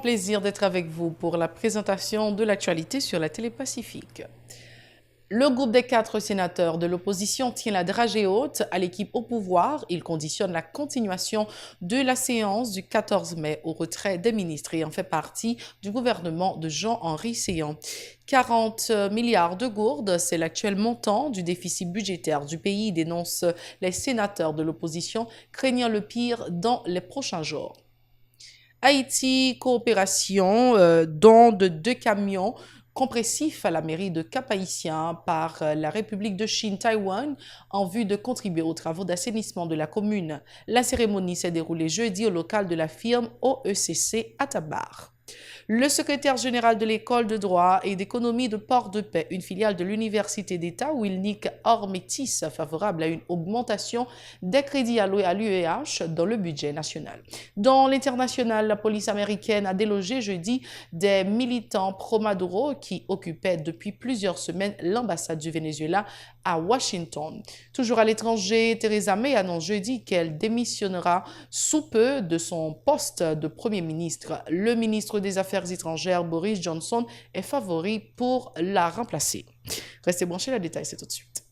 plaisir d'être avec vous pour la présentation de l'actualité sur la télé Pacifique. Le groupe des 4 sénateurs de l'opposition tient la dragée haute à l'équipe au pouvoir. Il conditionne la continuation de la séance du 14 mai au retrait des ministres et en fait partie du gouvernement de Jean-Henri Séan. 40 milliards de gourdes, c'est l'actuel montant du déficit budgétaire du pays, dénoncent les sénateurs de l'opposition, craignant le pire dans les prochains jours. Haïti Coopération, don de 2 camions compressifs à la mairie de Cap-Haïtien par la République de Chine, Taïwan, en vue de contribuer aux travaux d'assainissement de la commune. La cérémonie s'est déroulée jeudi au local de la firme OECC à Tabar. Le secrétaire général de l'école de droit et d'économie de Port-de-Paix, une filiale de l'Université d'État, Wilnick Ormétis, favorable à une augmentation des crédits alloués à l'UEH dans le budget national. Dans l'international, la police américaine a délogé jeudi des militants pro-Maduro qui occupaient depuis plusieurs semaines l'ambassade du Venezuela à Washington. Toujours à l'étranger, Theresa May annonce jeudi qu'elle démissionnera sous peu de son poste de Premier ministre. Le ministre des Affaires étrangères, Boris Johnson, est favori pour la remplacer. Restez branchés, le détail, c'est tout de suite.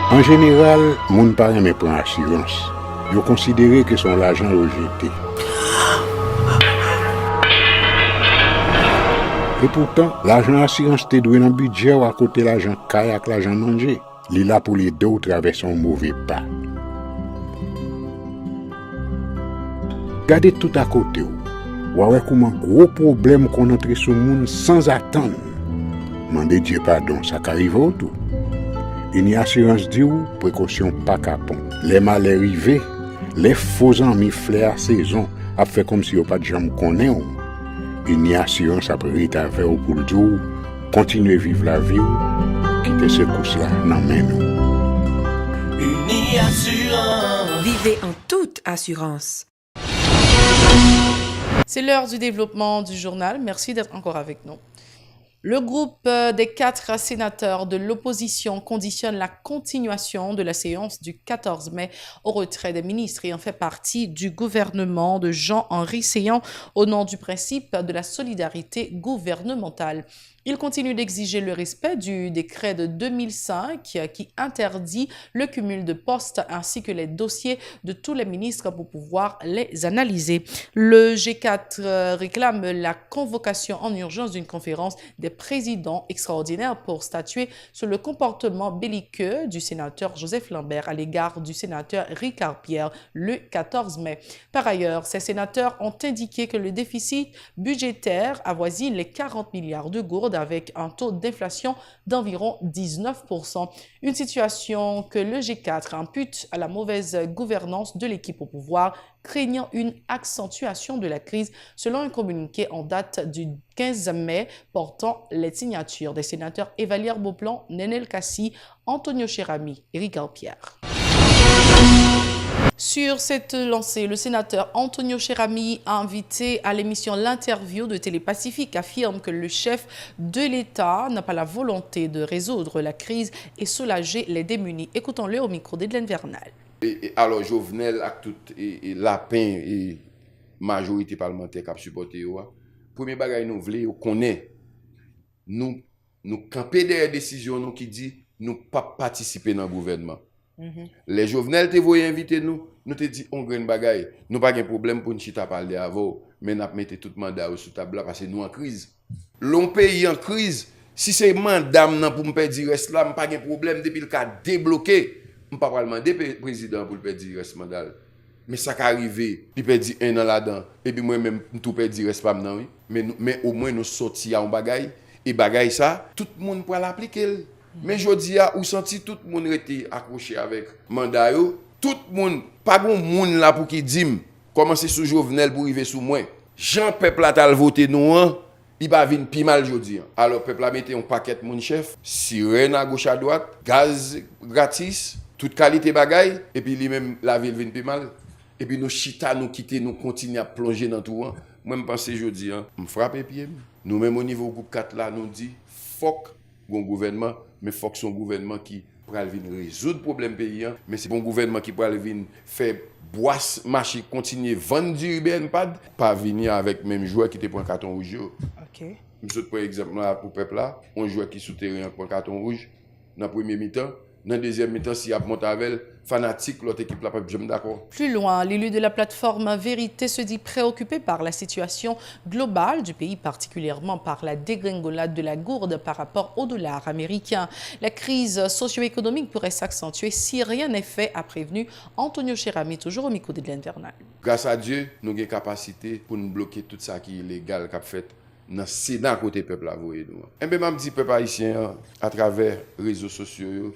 En général, moun pa reme pran assurance. Yo considéré que son l'argent rejeté. Et pourtant, l'argent assurance te doué dans budget ou à côté l'argent caille avec l'argent mangé. Li là pour les deux travers son mauvais pas. Gardez tout à côté ou. Ouais comment gros problème qu'on entre sur monde sans attendre. Mandez Dieu pardon, ça qu'arrive au tout. Une assurance dit ou précaution pas capon. Les mal arrivés, les faux amis flair saison a fait comme si on pas de jambe connaît ou. Une assurance après ta faire pour le jour, continuer vivre la vie ou quitter ce course là nan men nous. Uni Assurance. Vivez en toute assurance. C'est l'heure du développement du journal. Merci d'être encore avec nous. Le groupe des 4 sénateurs de l'opposition conditionne la continuation de la séance du 14 mai au retrait des ministres et en fait partie du gouvernement de Jean-Henri Séan au nom du principe de la solidarité gouvernementale. Il continue d'exiger le respect du décret de 2005 qui interdit le cumul de postes ainsi que les dossiers de tous les ministres pour pouvoir les analyser. Le G4 réclame la convocation en urgence d'une conférence des présidents extraordinaires pour statuer sur le comportement belliqueux du sénateur Joseph Lambert à l'égard du sénateur Ricard Pierre le 14 mai. Par ailleurs, ces sénateurs ont indiqué que le déficit budgétaire avoisine les 40 milliards de gourdes avec un taux d'inflation d'environ 19%. Une situation que le G4 impute à la mauvaise gouvernance de l'équipe au pouvoir, craignant une accentuation de la crise, selon un communiqué en date du 15 mai portant les signatures des sénateurs Evalière Beauplan, Nenel Kassi, Antonio Cherami et Ricard Pierre. Sur cette lancée, le sénateur Antonio Cherami, invité à l'émission L'Interview de Télé Pacifique, affirme que le chef de l'État n'a pas la volonté de résoudre la crise et soulager les démunis. Écoutons-le au micro d'Edlen Vernal. Alors, Jovenel, avec tout lapin et majorité parlementaire qui a supporté, premier bagage nous voulons connaître, nous camper des décisions qui dit nous pas participer dans le gouvernement. Les Jovenel te voyaient inviter nous te dit on grain bagaille, nous pas de problème pour nous chita parler avant, mais nous mettre tout mandat sous table parce que nous en crise. L'on pays en crise, si c'est mandat pour me perdre reste là, pas de problème depuis le cas débloqué, on pas demander président pour perdre reste mandat. Mais ça qui arrivé, il perdre un an là-dedans et puis moi même tout perdre reste pas maintenant oui, mais au moins nous sorti en bagaille et bagaille ça, tout le monde pourra l'appliquer. Mais je dis où senti tout le monde était accroché avec mandat yo, tout le monde pas bon monde là pour qui dit commencer sous Jovenel pour arriver sous moi. Jean peuple a tal voté nous il va venir pi mal jodi. Alors peuple a metté un paquet mon chef, sirène à gauche à droite, gaz gratis, toute qualité bagaille et puis lui même la ville vient pi mal et puis nous chita nous quitter nous continuer à plonger dans tout Moi, je pense jeudi, je frappe pied. Nous-mêmes, au niveau groupe 4, là, nous dit, faut un gouvernement, mais faut que son gouvernement qui pourra venir résoudre le problème pays, mais c'est bon gouvernement qui pourra venir faire bois, marcher, continuer, vendre du Uber, pas venir avec même joueur qui te prend carton rouge. OK. Je par exemple, là, pour le peuple, là, un joueur qui souterrain prend carton rouge dans le premier mi-temps. Dans le deuxième mi-temps, s'il y a Montavel, fanatique, l'autre équipe là, pas d'accord. Plus loin, l'élu de la plateforme Vérité se dit préoccupé par la situation globale du pays, particulièrement par la dégringolade de la gourde par rapport au dollar américain. La crise socio-économique pourrait s'accentuer si rien n'est fait, a prévenu Antonio Cherami, toujours au micro de l'Invernal. Grâce à Dieu, nous avons la capacité pour nous bloquer tout ça qui est illégal qu'a fait dans le côté peuple. Et bien, je dis peuple haïtien à travers les réseaux sociaux,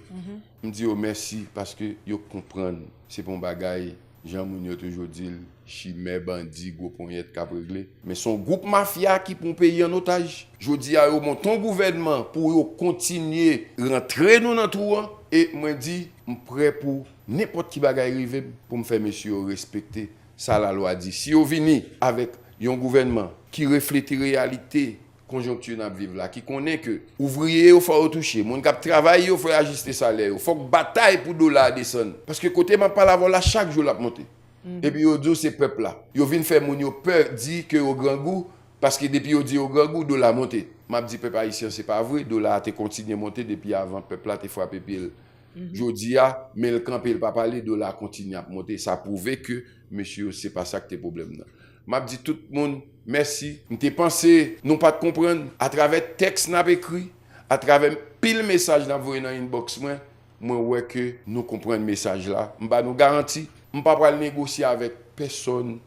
je dis merci parce que ils comprennent. C'est pour un bagage, Jean Mounio toujours dit, chimé, bandit, gros poignette cap réglé. Mais son groupe mafia qui pour payer en otage. Je dis à eux, ton gouvernement pour continuer rentrer nous dans tout. Et moi dis, je suis prêt pour n'importe qui bagage arriver pour me faire monsieur respecter ça la loi dit. Si vous venez avec un gouvernement qui reflète la réalité conjoncture dans vivre là, qui connaît que ouvrier il faut toucher, mon cap travailler il faut ajuster salaire, il faut bataille pour dollar descendre parce que côté m'a pas la là chaque jour la monter. Et puis yo dit ces peuple là, yo vinn faire mon yo peur dit que au grand goût parce que depuis yo dit au grand goût dollar monter. M'a dit peuple haïtien c'est pas vrai, dollar a continué monter depuis avant peuple là te frappé pile. Jodi a mais le camp il pas parler dollar continue à monter, ça prouvait que monsieur c'est pas ça que tes problème là. M'a dit tout le monde merci. M'te pensé non pas de comprendre à travers texte n'a écrit, à travers pile message n'a envoyé dans inbox moi ouais que nous comprenons message là. M'pa nous garantit, m'pa pas négocier avec personne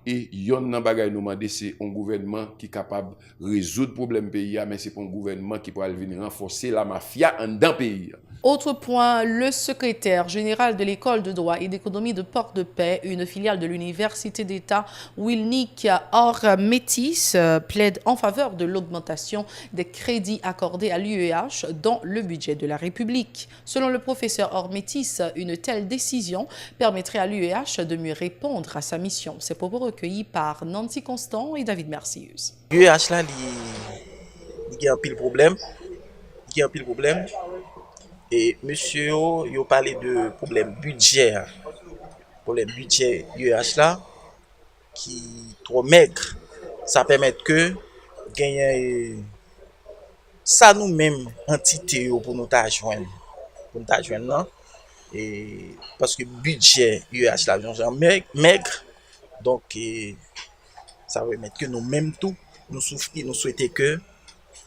et yon nan bagay nous demander c'est un gouvernement qui est capable de résoudre problème pays mais c'est pas un gouvernement qui pourra venir renforcer la mafia en dans pays. Autre point, le secrétaire général de l'école de droit et d'économie de Port-de-Paix, une filiale de l'université d'État, Wilnick Or-Métis, plaide en faveur de l'augmentation des crédits accordés à l'UEH dans le budget de la République. Selon le professeur Or-Métis, une telle décision permettrait à l'UEH de mieux répondre à sa mission. Ces propos recueillis par Nancy Constant et David Mercius. L'UEH là, il y a un pile problème. Et monsieur, il a parlé de problème budget. Problème budget UH là, qui est trop maigre. Ça permet que gagner ça nous-mêmes, entité pour nous joindre. Pour nous joindre, non? Et parce que budget UH là, est maigre. Donc, ça permet que nous-mêmes tout, nous souhaitons que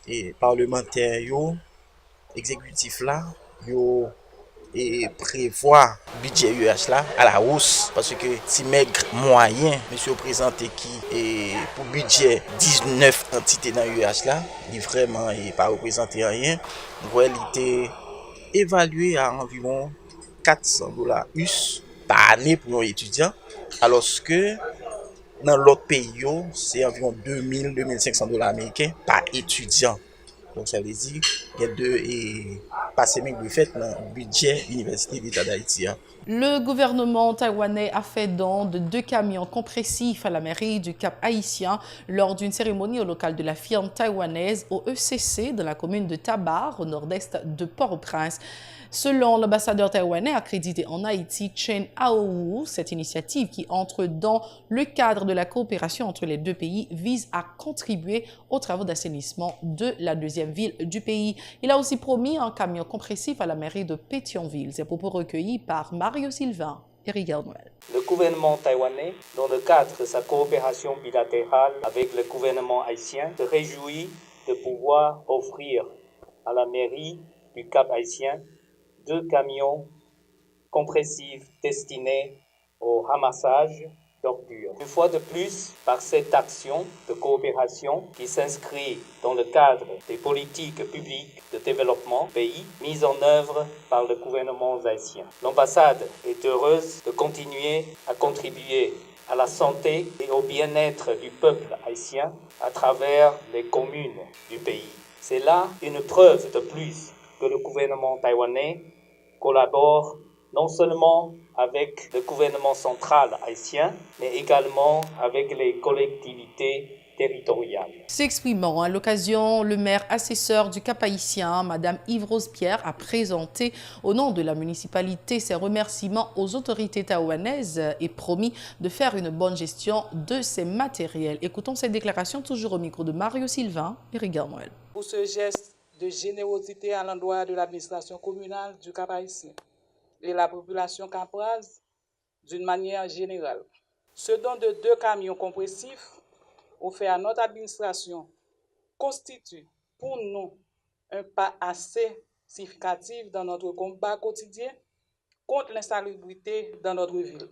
les parlementaires, exécutifs là, et prévoir budget UH là à la hausse parce que si maigre moyen monsieur présenté qui est pour budget 19 entités dans UH là il vraiment est pas représenté rien il était évalué à environ $400 US par année pour un étudiant alors que dans l'autre pays c'est environ $2,000-2,500 américains par étudiant. Donc ça veut dire qu'il y a deux et passer même de fait dans le budget de l'Université d'État d'Haïti. Le gouvernement taïwanais a fait don de 2 camions compressifs à la mairie du Cap Haïtien lors d'une cérémonie au local de la firme taïwanaise au ECC dans la commune de Tabar, au nord-est de Port-au-Prince. Selon l'ambassadeur taïwanais accrédité en Haïti, Chen Aowu, cette initiative qui entre dans le cadre de la coopération entre les deux pays vise à contribuer aux travaux d'assainissement de la deuxième ville du pays. Il a aussi promis un camion compressif à la mairie de Pétionville. Ces propos recueillis par Mario Sylvain et Rigel Noël. Le gouvernement taïwanais, dans le cadre de sa coopération bilatérale avec le gouvernement haïtien, se réjouit de pouvoir offrir à la mairie du Cap Haïtien 2 camions compressifs destinés au ramassage d'ordures. Une fois de plus, par cette action de coopération qui s'inscrit dans le cadre des politiques publiques de développement pays mises en œuvre par le gouvernement haïtien. L'ambassade est heureuse de continuer à contribuer à la santé et au bien-être du peuple haïtien à travers les communes du pays. C'est là une preuve de plus que le gouvernement taïwanais collabore non seulement avec le gouvernement central haïtien, mais également avec les collectivités territoriales. S'exprimant à l'occasion, le maire assesseur du Cap-Haïtien, Mme Yves-Rose Pierre, a présenté au nom de la municipalité ses remerciements aux autorités taïwanaises et promis de faire une bonne gestion de ces matériels. Écoutons cette déclaration toujours au micro de Mario Sylvain et Rigard Noël. Pour ce geste de générosité à l'endroit de l'administration communale du Cap-Haïtien et la population capoise d'une manière générale. Ce don de 2 camions compressifs offert à notre administration constitue pour nous un pas assez significatif dans notre combat quotidien contre l'insalubrité dans notre ville.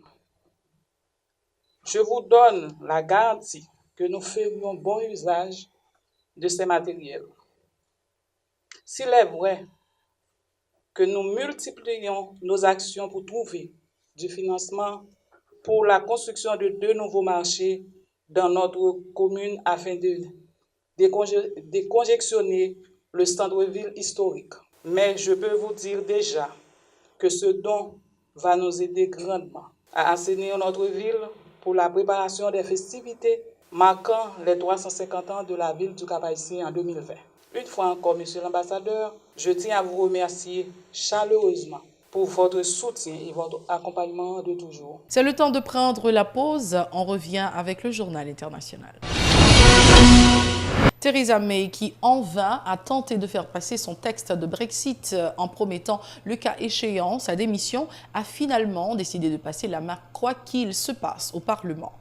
Je vous donne la garantie que nous ferions bon usage de ces matériels. S'il est vrai que nous multiplions nos actions pour trouver du financement pour la construction de 2 nouveaux marchés dans notre commune afin de décongestionner le centre-ville historique. Mais je peux vous dire déjà que ce don va nous aider grandement à assainir notre ville pour la préparation des festivités marquant les 350 ans de la ville du Cap-Haïtien en 2020. Une fois encore, Monsieur l'ambassadeur, je tiens à vous remercier chaleureusement pour votre soutien et votre accompagnement de toujours. C'est le temps de prendre la pause. On revient avec le journal international. Theresa May, qui en vain a tenté de faire passer son texte de Brexit en promettant le cas échéant sa démission, a finalement décidé de passer la main quoi qu'il se passe au Parlement.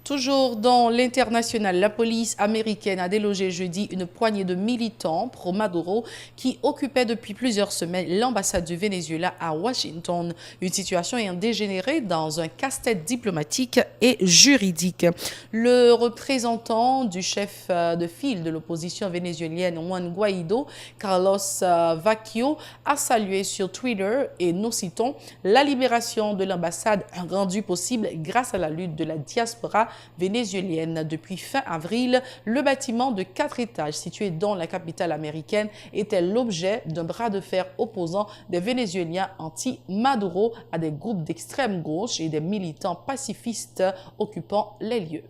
Toujours dans l'international, la police américaine a délogé jeudi une poignée de militants pro-Maduro qui occupaient depuis plusieurs semaines l'ambassade du Venezuela à Washington. Une situation ayant dégénéré dans un casse-tête diplomatique et juridique. Le représentant du chef de file de l'opposition vénézuélienne Juan Guaido, Carlos Vacchio, a salué sur Twitter, et nous citons, la libération de l'ambassade rendue possible grâce à la lutte de la diaspora vénézuélienne. Depuis fin avril, le bâtiment de 4 étages situé dans la capitale américaine était l'objet d'un bras de fer opposant des Vénézuéliens anti-Maduro à des groupes d'extrême gauche et des militants pacifistes occupant les lieux.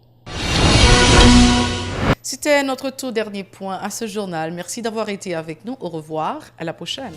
C'était notre tout dernier point à ce journal. Merci d'avoir été avec nous. Au revoir. À la prochaine.